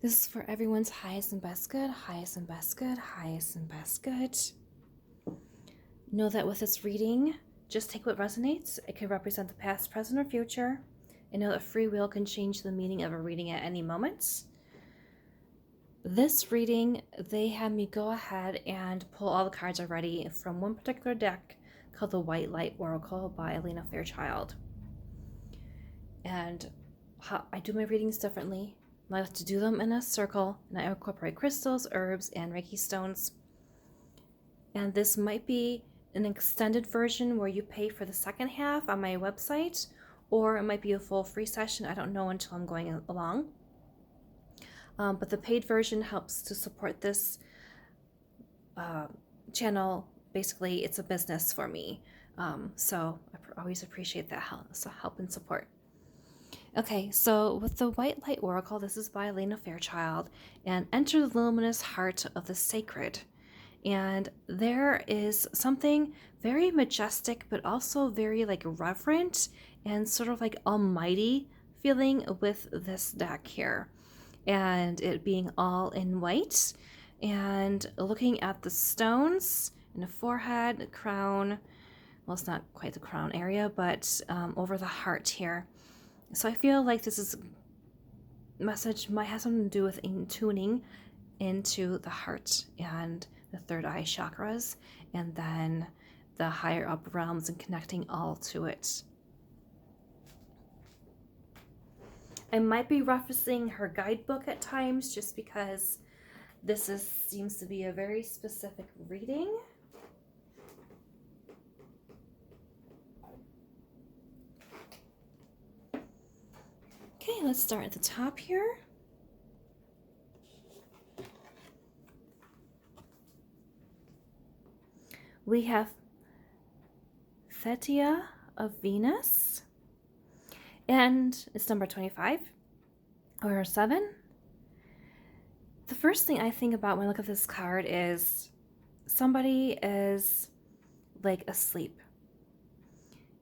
This is for everyone's highest and best good, highest and best good, highest and best good. Know that with this reading, just take what resonates. It could represent the past, present, or future. And know that free will can change the meaning of a reading at any moment. This reading, they had me go ahead and pull all the cards already from one particular deck called the White Light Oracle by Elena Fairchild. And I do my readings differently. I like to do them in a circle, and I incorporate crystals, herbs, and Reiki stones. And this might be an extended version where you pay for the second half on my website, or it might be a full free session. I don't know until I'm going along. But the paid version helps to support this channel. Basically, it's a business for me. So I always appreciate that help and support. Okay, so with the White Light Oracle, this is by Elena Fairchild, and enter the luminous heart of the sacred. And there is something very majestic, but also very like reverent and sort of like almighty feeling with this deck here. And it being all in white, and looking at the stones in the forehead, the crown, well, it's not quite the crown area, but over the heart here. So I feel like this is message might have something to do with tuning into the heart and the third eye chakras, and then the higher up realms and connecting all to it. I might be referencing her guidebook at times just because this seems to be a very specific reading. Okay, let's start at the top here. We have Thetia of Venus, and it's number 25 or 7. The first thing I think about when I look at this card is somebody is like asleep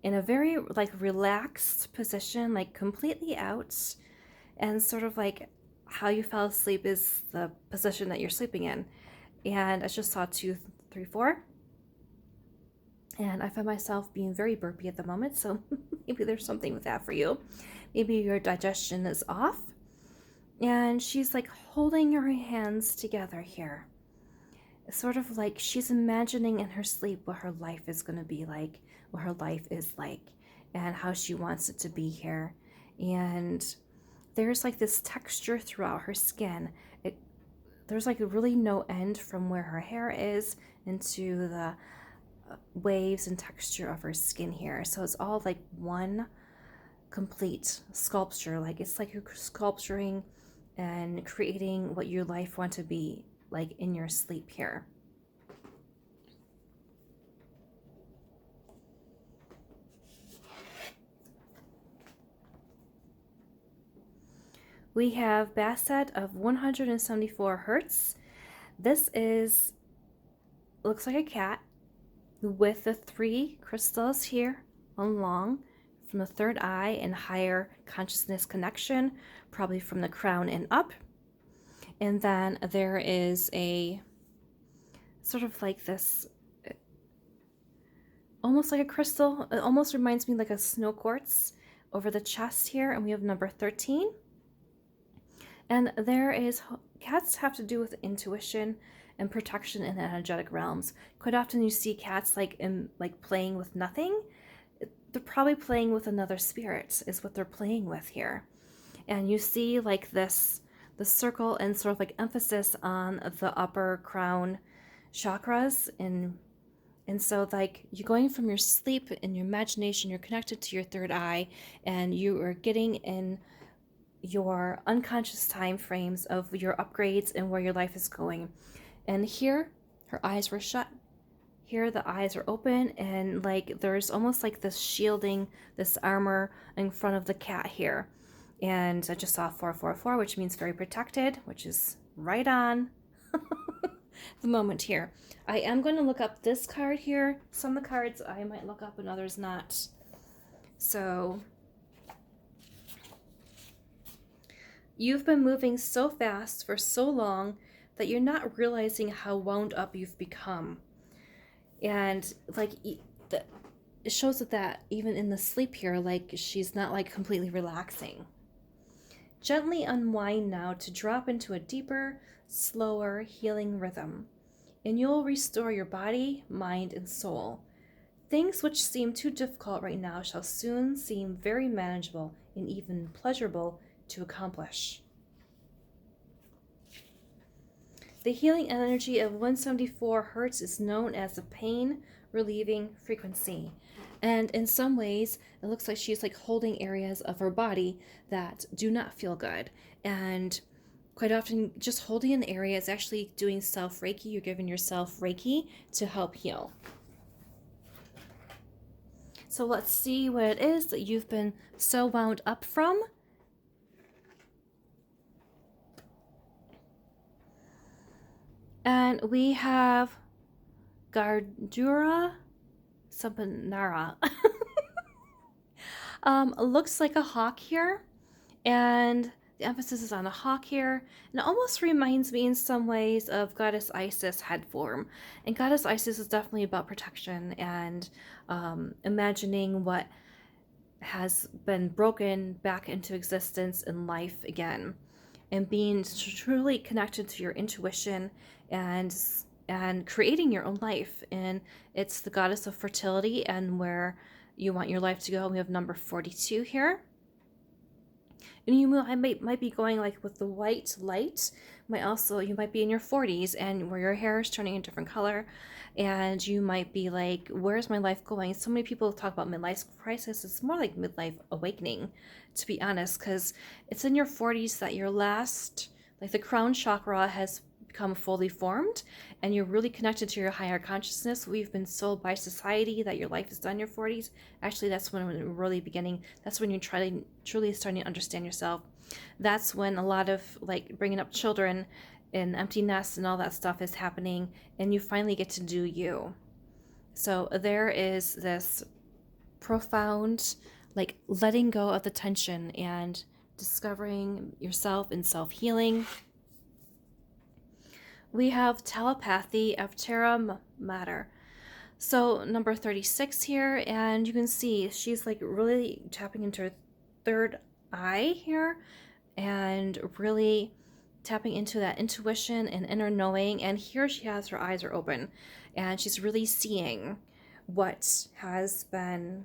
in a very like relaxed position, like completely out, and sort of like how you fell asleep is the position that you're sleeping in. And I just saw 2, 3, 4. And I find myself being very burpy at the moment, so maybe there's something with that for you. Maybe your digestion is off. And she's like holding her hands together here. It's sort of like she's imagining in her sleep what her life is going to be like, what her life is like, and how she wants it to be here. And there's like this texture throughout her skin. There's like really no end from where her hair is into the waves and texture of her skin here. So it's all like one complete sculpture. Like it's like you're sculpturing and creating what your life wants to be like in your sleep here. We have Basset of 174 hertz. This looks like a cat with the 3 crystals here along from the third eye and higher consciousness connection, probably from the crown and up. And then there is a sort of like this, almost like a crystal. It almost reminds me like a snow quartz over the chest here. And we have number 13. And there is, cats have to do with intuition and protection in the energetic realms. Quite often you see cats like playing with nothing. They're probably playing with another spirit is what they're playing with here. And you see like this, the circle and sort of like emphasis on the upper crown chakras. And so like you're going from your sleep and your imagination, you're connected to your third eye, and you are getting in your unconscious time frames of your upgrades and where your life is going. And here, her eyes were shut. Here, the eyes are open, and like there's almost like this shielding, this armor in front of the cat here. And I just saw 444, which means very protected, which is right on the moment here. I am going to look up this card here. Some of the cards I might look up and others not. So You've been moving so fast for so long that you're not realizing how wound up you've become. And like it shows that even in the sleep here, like she's not like completely relaxing. Gently unwind now to drop into a deeper, slower healing rhythm, and you'll restore your body, mind, and soul. Things which seem too difficult right now shall soon seem very manageable and even pleasurable to accomplish. The healing energy of 174 hertz is known as the pain relieving frequency. And in some ways, it looks like she's like holding areas of her body that do not feel good. And quite often, just holding an area is actually doing self Reiki. You're giving yourself Reiki to help heal. So let's see what it is that you've been so wound up from. And we have Gardura Sabanara. Looks like a hawk here, and the emphasis is on the hawk here. And it almost reminds me in some ways of Goddess Isis head form. And Goddess Isis is definitely about protection and imagining what has been broken back into existence in life again, and being truly connected to your intuition and creating your own life. And it's the goddess of fertility and where you want your life to go. We have number 42 here. And you might be going like with the white light. You might be in your 40s and where your hair is turning a different color, and you might be like, where's my life going? So many people talk about midlife crisis. It's more like midlife awakening, to be honest, because it's in your 40s that your last, like the crown chakra has become fully formed and you're really connected to your higher consciousness. We've been sold by society that your life is done in your 40s. Actually, that's when we're really beginning. That's when you're truly starting to understand yourself. That's when a lot of like bringing up children and empty nests and all that stuff is happening, and you finally get to do you. So there is this profound like letting go of the tension and discovering yourself and self-healing. We have telepathy of Terra Mater. So number 36 here, and you can see she's like really tapping into her third eye here and really tapping into that intuition and inner knowing. And here she has her eyes are open and she's really seeing what has been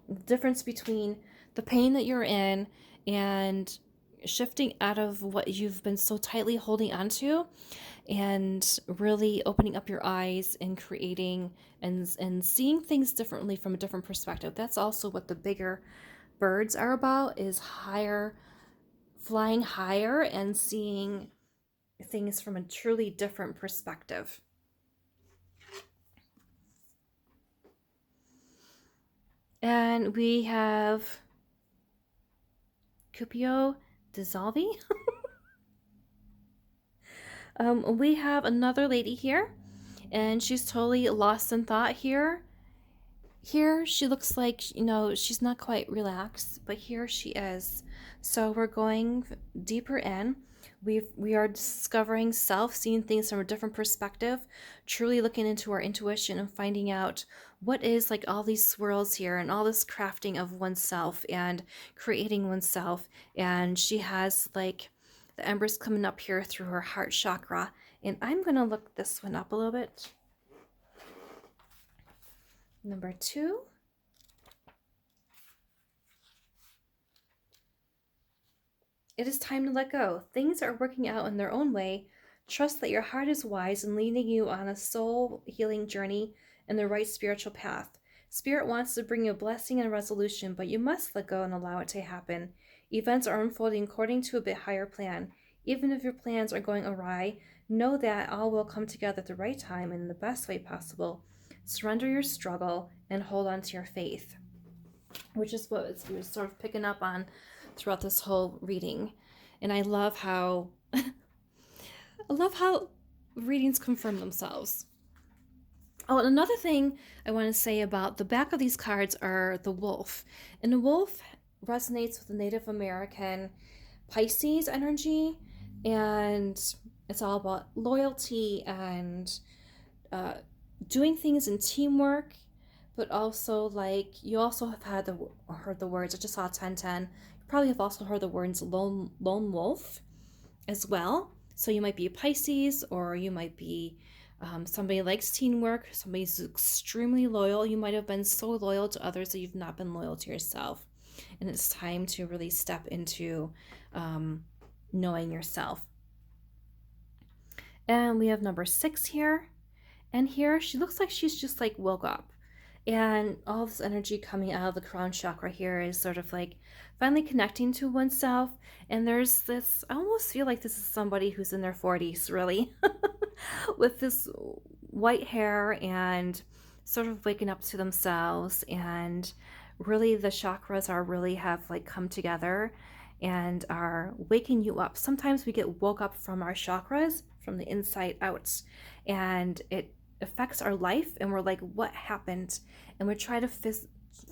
the difference between the pain that you're in and shifting out of what you've been so tightly holding onto, and really opening up your eyes and creating and seeing things differently from a different perspective. That's also what the bigger birds are about, is higher, flying higher and seeing things from a truly different perspective. And we have Cupio Dissolvi. We have another lady here, and she's totally lost in thought here. Here she looks like, you know, she's not quite relaxed, but here she is. So we're going deeper in. We are discovering self, seeing things from a different perspective, truly looking into our intuition and finding out what is like all these swirls here and all this crafting of oneself and creating oneself. And she has like the embers coming up here through her heart chakra. And I'm going to look this one up a little bit. Number 2. It is time to let go. Things are working out in their own way. Trust that your heart is wise and leading you on a soul healing journey in the right spiritual path. Spirit wants to bring you a blessing and a resolution, but you must let go and allow it to happen. Events are unfolding according to a bit higher plan. Even if your plans are going awry, know that all will come together at the right time and in the best way possible. Surrender your struggle and hold on to your faith, which is what we're sort of picking up on throughout this whole reading. And I love how readings confirm themselves. Oh, and another thing I want to say about the back of these cards are the wolf. And the wolf resonates with the Native American Pisces energy, and it's all about loyalty and uh, doing things in teamwork, but also like you also have heard the words. I just saw 1010. You probably have also heard the words lone wolf as well. So you might be a Pisces, or you might be somebody who likes teamwork, somebody who's extremely loyal. You might have been so loyal to others that you've not been loyal to yourself. And it's time to really step into knowing yourself. And we have number 6 here. And here she looks like she's just like woke up. And all this energy coming out of the crown chakra here is sort of like finally connecting to oneself. And there's this, I almost feel like this is somebody who's in their 40s, really, with this white hair and sort of waking up to themselves. And really, the chakras are really have like come together and are waking you up. Sometimes we get woke up from our chakras from the inside out, and it affects our life, and we're like, what happened? And we try to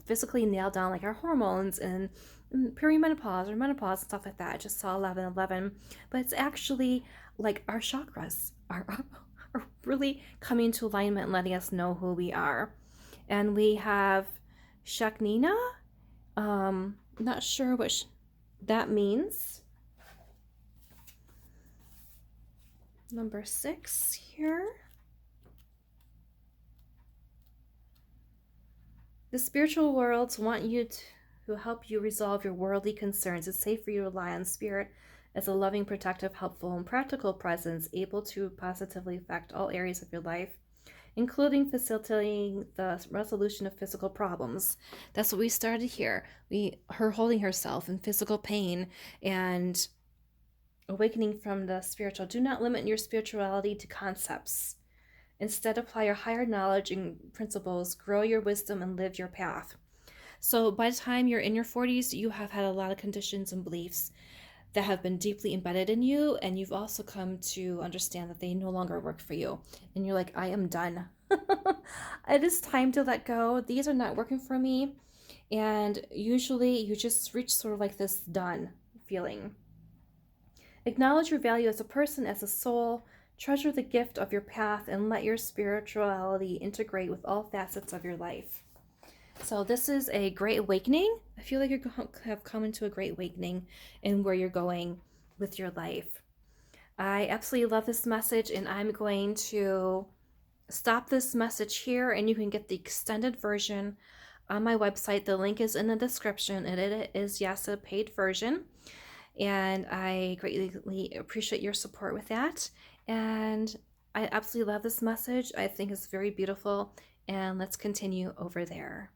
physically nail down like our hormones and perimenopause or menopause and stuff like that. I just saw 1111, but it's actually like our chakras are really coming into alignment and letting us know who we are. And we have Shaknina. Not sure what that means. Number 6 here. The spiritual worlds want you to help you resolve your worldly concerns. It's safe for you to rely on spirit as a loving, protective, helpful, and practical presence, able to positively affect all areas of your life, including facilitating the resolution of physical problems. That's what we started here. Her holding herself in physical pain and awakening from the spiritual. Do not limit your spirituality to concepts. Instead, apply your higher knowledge and principles, grow your wisdom, and live your path. So by the time you're in your 40s, you have had a lot of conditions and beliefs that have been deeply embedded in you, and you've also come to understand that they no longer work for you. And you're like, I am done. It is time to let go. These are not working for me. And usually you just reach sort of like this done feeling. Acknowledge your value as a person, as a soul. Treasure the gift of your path and let your spirituality integrate with all facets of your life. So this is a great awakening. I feel like you have come into a great awakening in where you're going with your life. I absolutely love this message, and I'm going to stop this message here, and you can get the extended version on my website. The link is in the description, and it is, yes, a paid version. And I greatly appreciate your support with that. And I absolutely love this message. I think it's very beautiful. And let's continue over there.